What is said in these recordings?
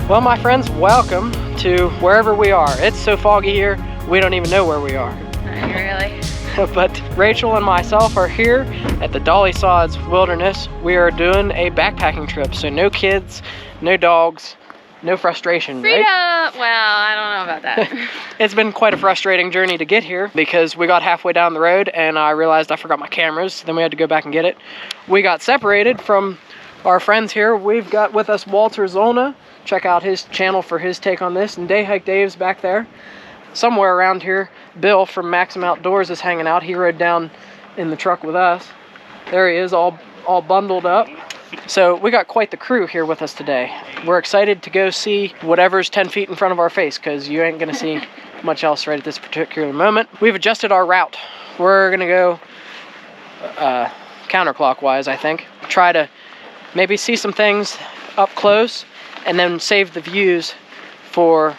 Well, my friends, welcome to wherever we are. It's so foggy here, we don't even know where we are. Really? But Rachel and myself are here at the Dolly Sods Wilderness. We are doing a backpacking trip, so no kids, no dogs, no frustration, Freedom! right? Well, I don't know about that. It's been quite a frustrating journey to get here because we got halfway down the road and I realized I forgot my cameras, then we had to go back and get it. We got separated from our friends here. We've got with us Walter Zolna. Check out his channel for his take on this. And Day Hike Dave's back there. Somewhere around here, Bill from Maxim Outdoors is hanging out. He rode down in the truck with us. There he is, all bundled up. So we got quite the crew here with us today. We're excited to go see whatever's 10 feet in front of our face because you ain't gonna see much else right at this particular moment. We've adjusted our route. We're gonna go counterclockwise, I think. Try to maybe see some things up close and then save the views for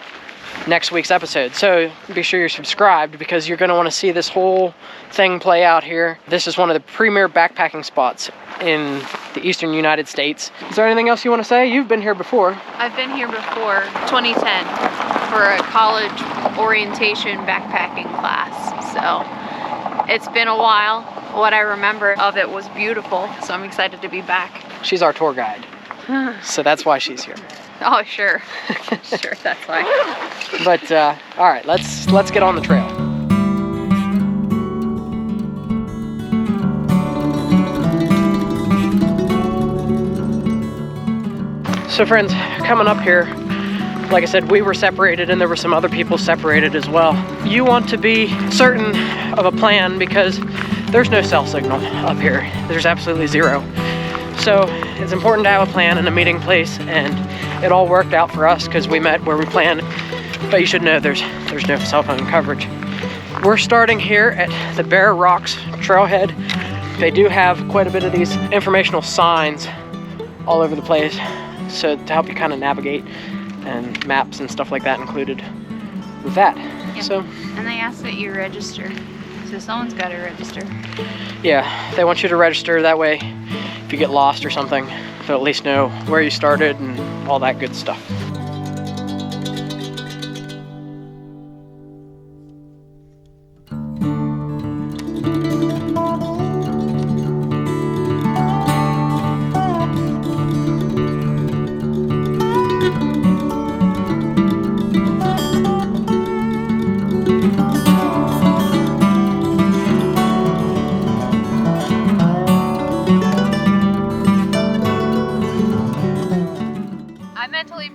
next week's episode. So be sure you're subscribed because you're going to want to see this whole thing play out here. This is one of the premier backpacking spots in the eastern United States. Is there anything else you want to say? You've been here before. I've been here before, 2010, for a college orientation backpacking class. So it's been a while. What I remember of it was beautiful, so I'm excited to be back. She's our tour guide. So that's why she's here. Oh, sure. Sure, that's why. But all right, let's get on the trail. So friends, coming up here, like I said, we were separated and there were some other people separated as well. You want to be certain of a plan because there's no cell signal up here. There's absolutely zero. So it's important to have a plan and a meeting place, and it all worked out for us because we met where we planned. But you should know there's no cell phone coverage. We're starting here at the Bare Rocks trailhead. They do have quite a bit of these informational signs all over the place, so to help you kind of navigate, and maps and stuff like that included with that. Yep. So, and they ask that you register, so someone's got to register. Yeah, they want you to register that way. If you get lost or something, they'll at least know where you started and all that good stuff.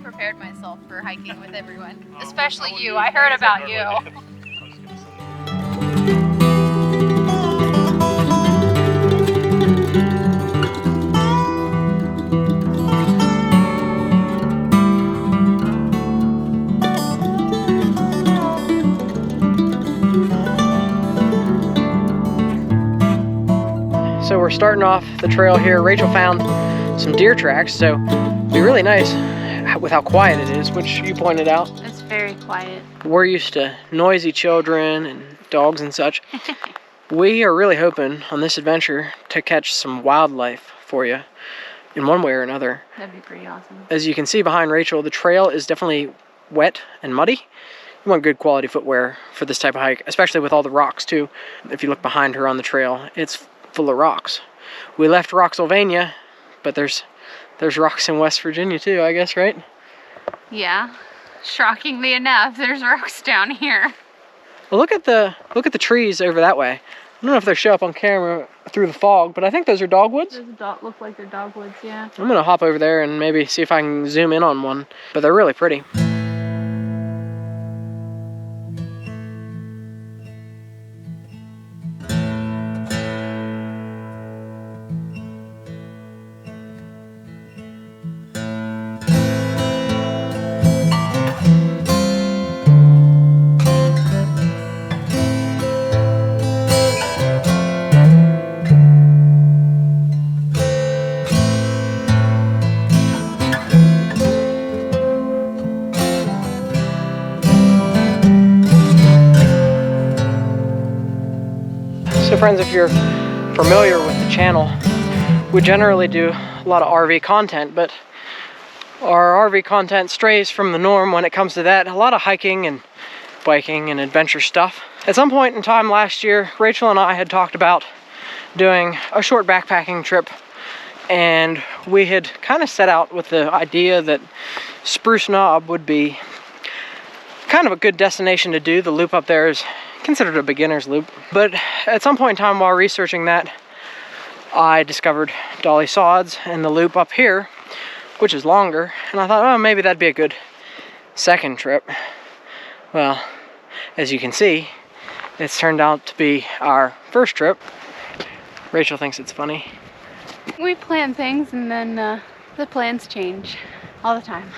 Prepared myself for hiking with everyone, especially you. I heard about you. So we're starting off the trail here. Rachel found some deer tracks, so it'd be really nice with how quiet it is, which you pointed out. It's very quiet. We're used to noisy children and dogs and such. We are really hoping on this adventure to catch some wildlife for you in one way or another. That'd be pretty awesome. As you can see behind Rachel, the trail is definitely wet and muddy. You want good quality footwear for this type of hike, especially with all the rocks too. If you look behind her on the trail, it's full of rocks. We left Rocksylvania, but there's rocks in West Virginia too, I guess, right? Yeah. Shockingly enough, there's rocks down here. Well, look at the trees over that way. I don't know if they show up on camera through the fog, but I think those are dogwoods. Those look like they're dogwoods, yeah. I'm gonna hop over there and maybe see if I can zoom in on one, but they're really pretty. So friends, if you're familiar with the channel, we generally do a lot of RV content, but our RV content strays from the norm when it comes to that. A lot of hiking and biking and adventure stuff. At some point in time last year, Rachel and I had talked about doing a short backpacking trip, and we had kind of set out with the idea that Spruce Knob would be kind of a good destination to do. The loop up there is considered a beginner's loop. But at some point in time while researching that, I discovered Dolly Sods and the loop up here, which is longer, and I thought, oh, maybe that'd be a good second trip. Well, as you can see, it's turned out to be our first trip. Rachel thinks it's funny. We plan things and then the plans change all the time.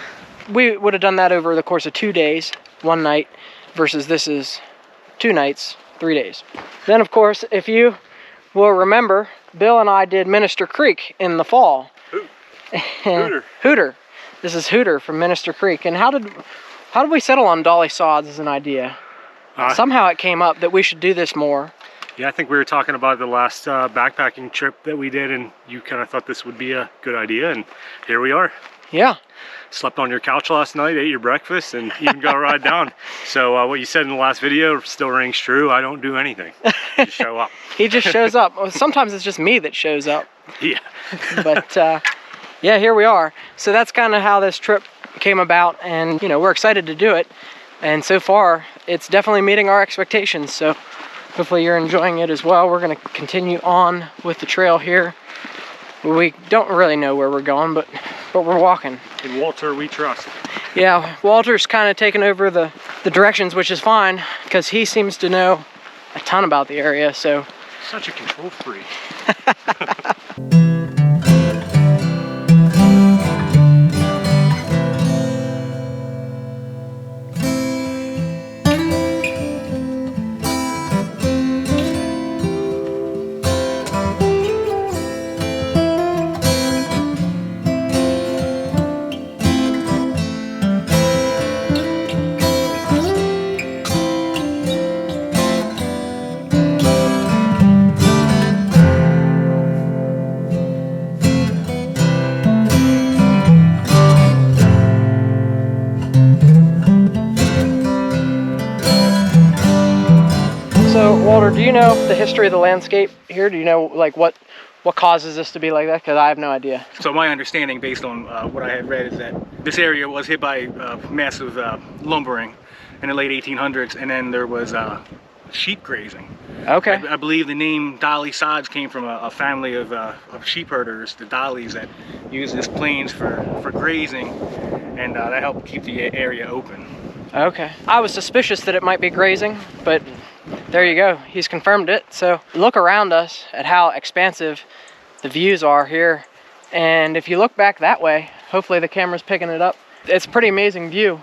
We would have done that over the course of 2 days, 1 night, versus this is 2 nights, 3 days. Then, of course, if you will remember, Bill and I did Minister Creek in the fall. Hooter. This is Hooter from Minister Creek. And how did we settle on Dolly Sods as an idea? Somehow it came up that we should do this more. Yeah, I think we were talking about the last backpacking trip that we did, and you kind of thought this would be a good idea, and here we are. Yeah. Slept on your couch last night, ate your breakfast, and even got a ride down. So what you said in the last video still rings true. I don't do anything. Just show up. He just shows up. Sometimes it's just me that shows up. Yeah. But yeah, here we are. So that's kind of how this trip came about, and you know, we're excited to do it. And so far, it's definitely meeting our expectations. So hopefully you're enjoying it as well. We're going to continue on with the trail here. We don't really know where we're going, but we're walking. In Walter, we trust. Yeah, Walter's kind of taken over the directions, which is fine, because he seems to know a ton about the area, so. Such a control freak. So, Walter, do you know the history of the landscape here? Do you know like what causes this to be like that? Because I have no idea. So my understanding, based on what I had read, is that this area was hit by massive lumbering in the late 1800s, and then there was sheep grazing. Okay. I believe the name Dolly Sods came from a family of sheep herders, the Dollys, that used this plains for grazing, and that helped keep the area open. Okay. I was suspicious that it might be grazing, but there you go. He's confirmed it. So look around us at how expansive the views are here. And if you look back that way, hopefully the camera's picking it up. It's a pretty amazing view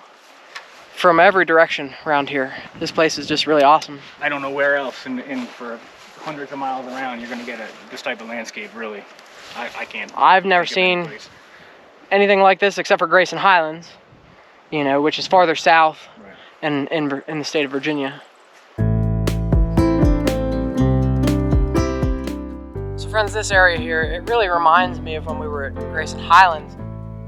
from every direction around here. This place is just really awesome. I don't know where else for hundreds of miles around you're going to get this type of landscape, really. I can't. I've never seen anything like this except for Grayson Highlands, you know, which is farther south, right, and in the state of Virginia. So friends, this area here, it really reminds me of when we were at Grayson Highlands,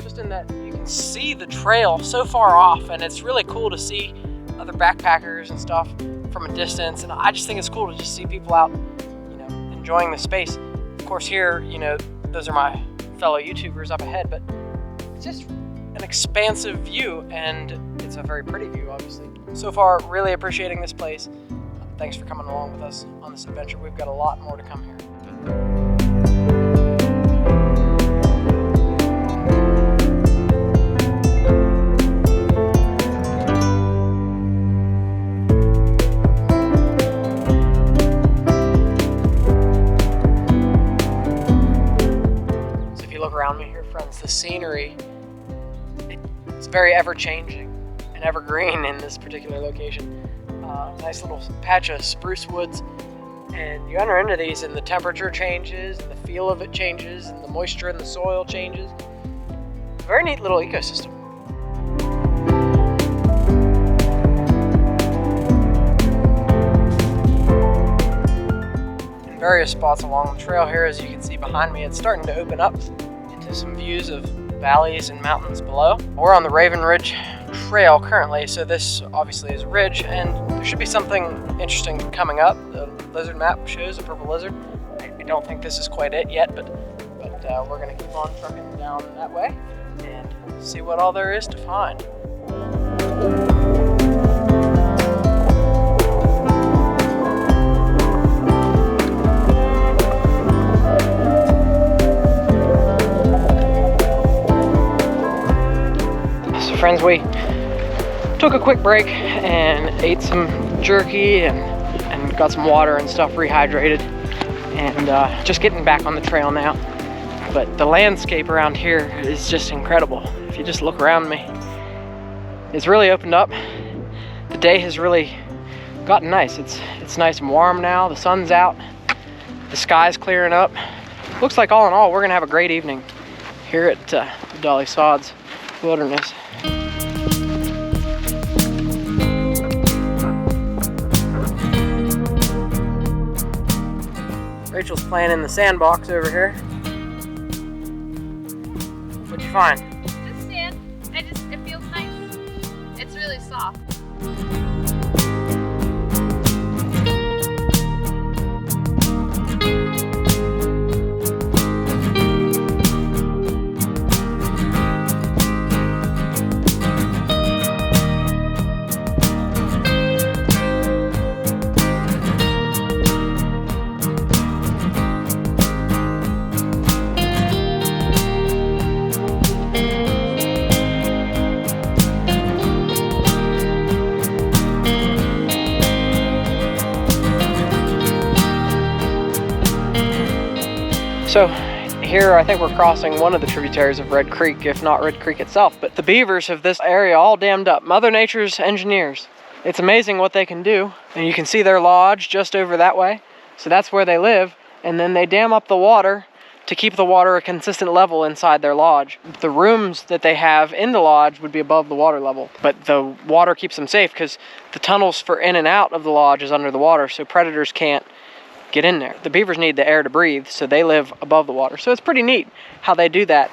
just in that you can see the trail so far off, and it's really cool to see other backpackers and stuff from a distance, and I just think it's cool to just see people out, you know, enjoying the space. Of course here, you know, those are my fellow YouTubers up ahead, but it's just an expansive view, and it's a very pretty view, obviously. So far, really appreciating this place. Thanks for coming along with us on this adventure. We've got a lot more to come here. So if you look around me here, friends, the scenery, it's very ever-changing and evergreen in this particular location. Nice little patch of spruce woods, and you enter into these and the temperature changes and the feel of it changes and the moisture in the soil changes. Very neat little ecosystem. In various spots along the trail here, as you can see behind me, it's starting to open up into some views of valleys and mountains below. We're on the Raven Ridge Trail currently, so this obviously is a ridge, and there should be something interesting coming up. The lizard map shows a purple lizard. I don't think this is quite it yet, but we're gonna keep on trucking down that way and see what all there is to find. So friends, we took a quick break and ate some jerky and got some water and stuff, rehydrated, and just getting back on the trail now. But the landscape around here is just incredible. If you just look around me, it's really opened up. The day has really gotten nice. It's nice and warm now. The sun's out. The sky's clearing up. Looks like all in all, we're gonna have a great evening here at the Dolly Sods Wilderness. Rachel's playing in the sandbox over here. What'd you find? Just sand. It feels nice. It's really soft. So here I think we're crossing one of the tributaries of Red Creek, if not Red Creek itself. But the beavers of this area all dammed up. Mother Nature's engineers. It's amazing what they can do. And you can see their lodge just over that way. So that's where they live. And then they dam up the water to keep the water a consistent level inside their lodge. The rooms that they have in the lodge would be above the water level. But the water keeps them safe because the tunnels for in and out of the lodge is under the water, so predators can't get in there. The beavers need the air to breathe, so they live above the water. So it's pretty neat how they do that.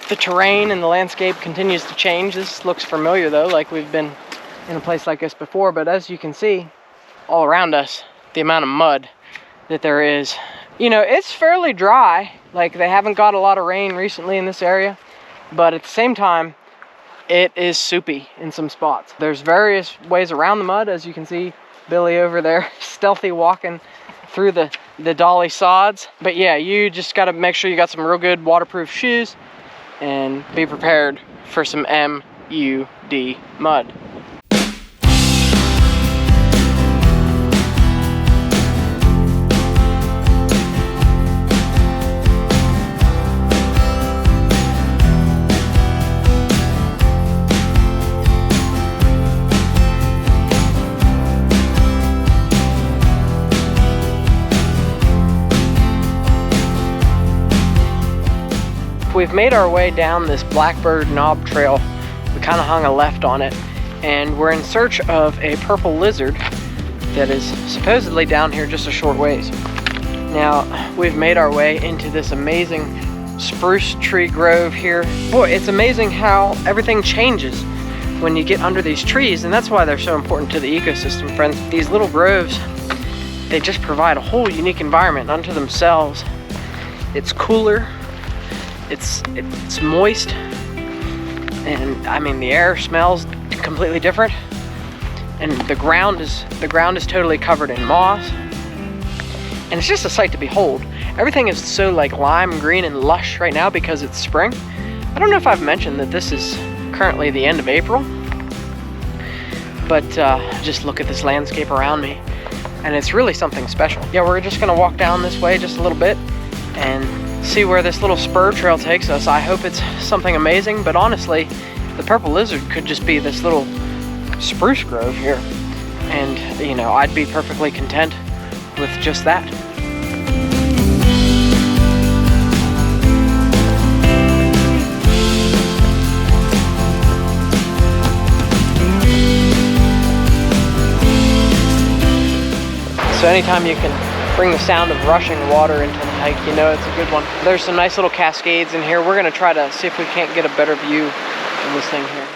The terrain and the landscape continues to change. This looks familiar though, like we've been in a place like this before, but as you can see all around us, the amount of mud that there is. You know, it's fairly dry. Like, they haven't got a lot of rain recently in this area, but at the same time, it is soupy in some spots. There's various ways around the mud, as you can see Billy over there stealthy walking through the Dolly Sods. But yeah, you just got to make sure you got some real good waterproof shoes and be prepared for some MUD mud. We've made our way down this Blackbird Knob Trail. We kind of hung a left on it, and we're in search of a purple lizard that is supposedly down here just a short ways. Now, we've made our way into this amazing spruce tree grove here. Boy, it's amazing how everything changes when you get under these trees, and that's why they're so important to the ecosystem, friends. These little groves, they just provide a whole unique environment unto themselves. It's cooler. It's moist, and I mean the air smells completely different, and the ground is totally covered in moss, and it's just a sight to behold. Everything is so like lime green and lush right now because it's spring. I don't know if I've mentioned that this is currently the end of April, but just look at this landscape around me, and it's really something special. Yeah, we're just gonna walk down this way just a little bit and see where this little spur trail takes us. I hope it's something amazing, but honestly, the purple lizard could just be this little spruce grove here. And, you know, I'd be perfectly content with just that. So anytime you can bring the sound of rushing water into the hike. You know, it's a good one. There's some nice little cascades in here. We're gonna try to see if we can't get a better view of this thing here.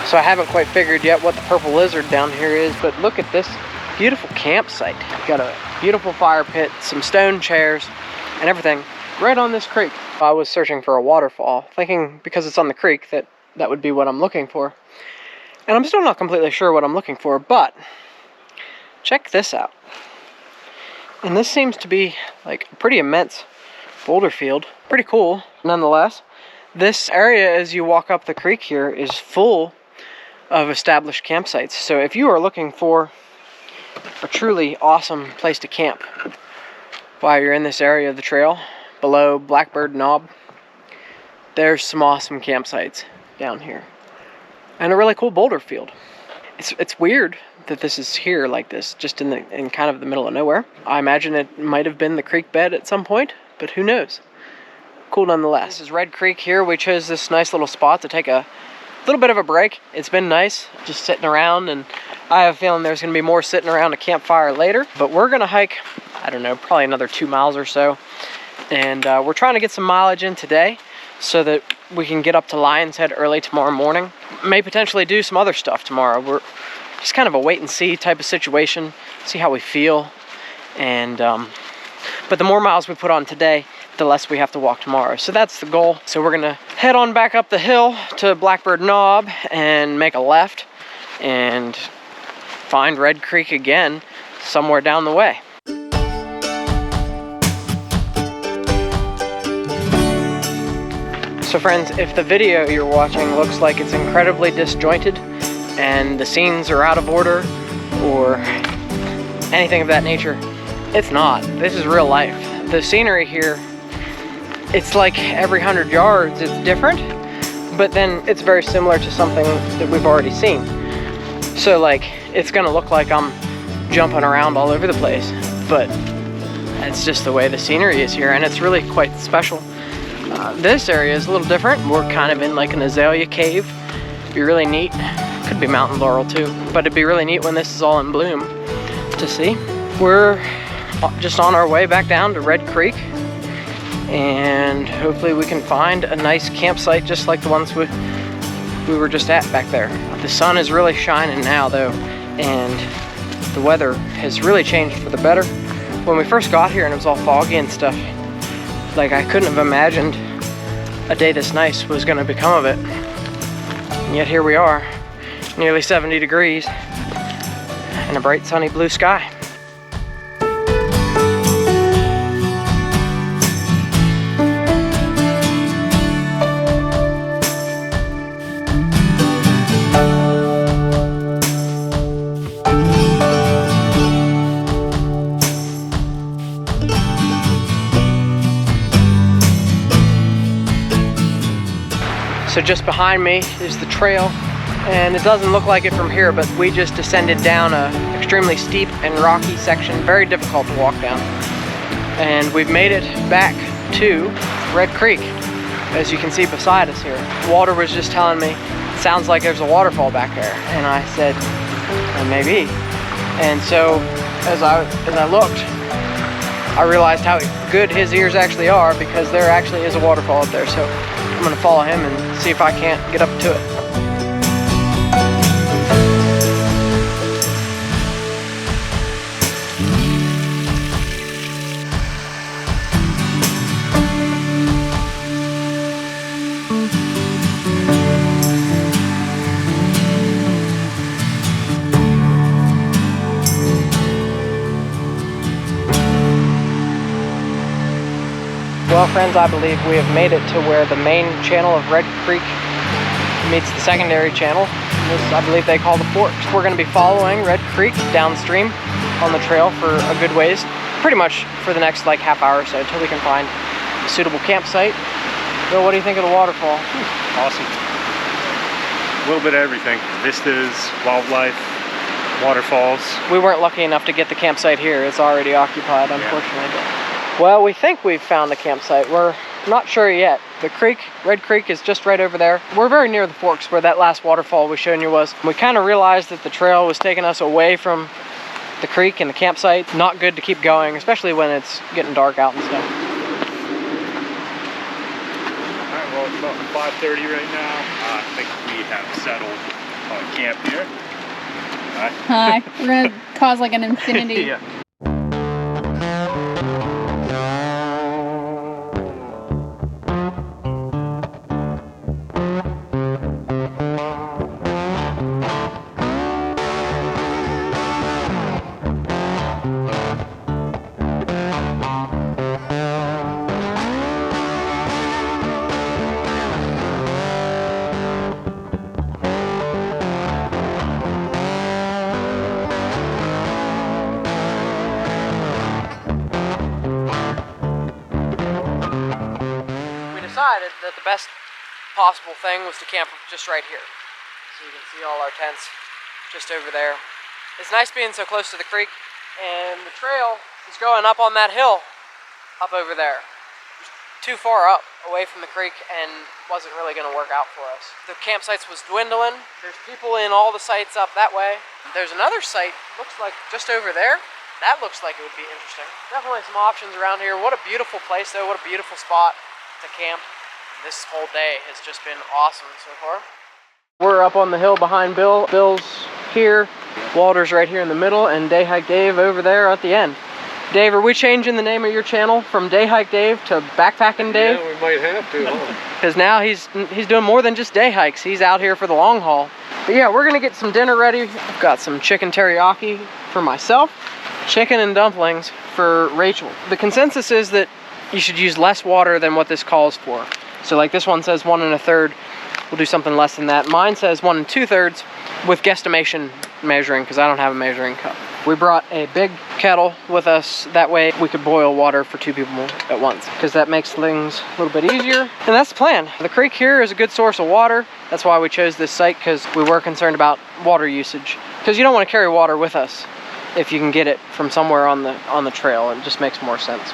So I haven't quite figured yet what the purple lizard down here is, but look at this beautiful campsite. Got a beautiful fire pit, some stone chairs, and everything right on this creek. I was searching for a waterfall, thinking because it's on the creek that would be what I'm looking for. And I'm still not completely sure what I'm looking for, but check this out. And this seems to be like a pretty immense boulder field. Pretty cool, nonetheless. This area, as you walk up the creek here, is full of established campsites. So if you are looking for a truly awesome place to camp while you're in this area of the trail below Blackbird Knob, there's some awesome campsites down here and a really cool boulder field. It's weird that this is here like this, just in kind of the middle of nowhere. I imagine it might have been the creek bed at some point, but who knows. Cool nonetheless. This is Red Creek here. We chose this nice little spot to take a little bit of a break. It's been nice just sitting around, and I have a feeling there's going to be more sitting around a campfire later. But we're going to hike, I don't know, probably another 2 miles or so. And we're trying to get some mileage in today so that we can get up to Lion's Head early tomorrow morning. May potentially do some other stuff tomorrow. We're just kind of a wait and see type of situation, see how we feel. And but the more miles we put on today, the less we have to walk tomorrow. So that's the goal. So we're gonna head on back up the hill to Blackbird Knob and make a left and find Red Creek again somewhere down the way. So friends, if the video you're watching looks like it's incredibly disjointed and the scenes are out of order or anything of that nature, it's not. This is real life. The scenery here, it's like every 100 yards it's different, but then it's very similar to something that we've already seen. So like, it's gonna look like I'm jumping around all over the place, but it's just the way the scenery is here, and it's really quite special. This area is a little different. We're kind of in like an azalea cave. It'd be really neat. Could be mountain laurel too, but it'd be really neat when this is all in bloom to see. We're just on our way back down to Red Creek, and hopefully we can find a nice campsite just like the ones we were just at back there. The sun is really shining now though, and the weather has really changed for the better. When we first got here and it was all foggy and stuff, like I couldn't have imagined a day this nice was going to become of it. And yet here we are, nearly 70 degrees and a bright sunny blue sky. So just behind me is the trail, and it doesn't look like it from here, but we just descended down a extremely steep and rocky section, very difficult to walk down. And we've made it back to Red Creek, as you can see beside us here. Walter was just telling me, it sounds like there's a waterfall back there. And I said, maybe. And so as I looked, I realized how good his ears actually are, because there actually is a waterfall up there. So I'm gonna follow him and see if I can't get up to it. Well, friends, I believe we have made it to where the main channel of Red Creek meets the secondary channel. This, I believe they call the Forks. We're going to be following Red Creek downstream on the trail for a good ways, pretty much for the next like half hour or so until we can find a suitable campsite. Bill, what do you think of the waterfall? Awesome. A little bit of everything. Vistas, wildlife, waterfalls. We weren't lucky enough to get the campsite here. It's already occupied, unfortunately. Yeah. Well, we think we've found the campsite. We're not sure yet. The creek, Red Creek, is just right over there. We're very near the Forks where that last waterfall we showed you was. We kind of realized that the trail was taking us away from the creek and the campsite. Not good to keep going, especially when it's getting dark out and stuff. Alright, well, it's about 5:30 right now. I think we have settled on camp here. Hi. We're gonna cause like an infinity. Yeah. Decided that the best possible thing was to camp just right here. So you can see all our tents just over there. It's nice being so close to the creek, and the trail is going up on that hill up over there. It's too far up away from the creek and wasn't really going to work out for us. The campsites was dwindling. There's people in all the sites up that way. There's another site, looks like just over there. That looks like it would be interesting. Definitely some options around here. What a beautiful place though, what a beautiful spot to camp. And this whole day has just been awesome so far. We're up on the hill behind Bill. Bill's here, Walter's right here in the middle, and Day Hike Dave over there at the end. Dave, are we changing the name of your channel from Day Hike Dave to Backpacking Dave? Yeah, we might have to, huh? Because now he's doing more than just day hikes. He's out here for the long haul. But yeah, we're gonna get some dinner ready. I've got some chicken teriyaki for myself, chicken and dumplings for Rachel. The consensus is that you should use less water than what this calls for. So like this one says 1 1/3. We'll do something less than that. Mine says 1 2/3 with guesstimation measuring because I don't have a measuring cup. We brought a big kettle with us. That way we could boil water for 2 people at once because that makes things a little bit easier. And that's the plan. The creek here is a good source of water. That's why we chose this site, because we were concerned about water usage. Because you don't want to carry water with us if you can get it from somewhere on the trail. It just makes more sense.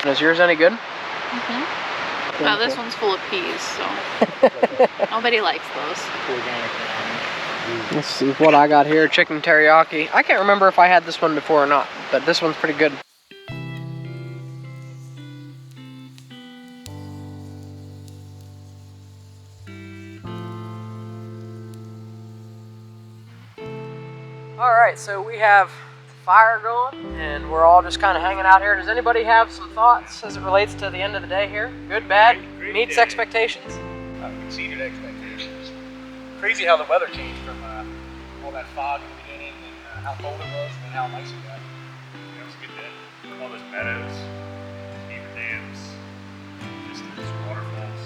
Is yours any good? Mm-hmm. Well, this one's full of peas, so nobody likes those. This is what I got here, chicken teriyaki. I can't remember if I had this one before or not, but this one's pretty good. All right, so we have fire going and we're all just kind of hanging out here. Does anybody have some thoughts as it relates to the end of the day here? Good, bad, Great meets day. Expectations? Exceeded expectations. Crazy how the weather changed from all that fog in the beginning and how cold it was and how nice it got. Yeah, it was a good day. All those meadows, beaver dams, vistas, waterfalls.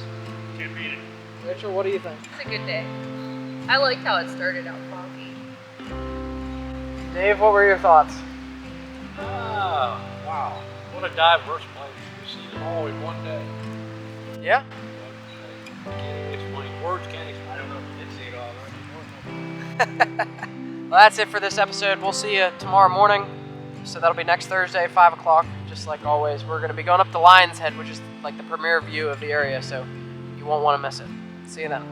Can't beat it. Rachel, what do you think? It's a good day. I liked how it started out foggy. Dave, what were your thoughts? Oh, wow. What a diverse place. We've seen it all in one day. Yeah? It's funny. Words can't explain. I don't know if you did see it all, right? Well, that's it for this episode. We'll see you tomorrow morning. So that'll be next Thursday, 5 o'clock. Just like always, we're going to be going up to Lion's Head, which is like the premier view of the area. So you won't want to miss it. See you then.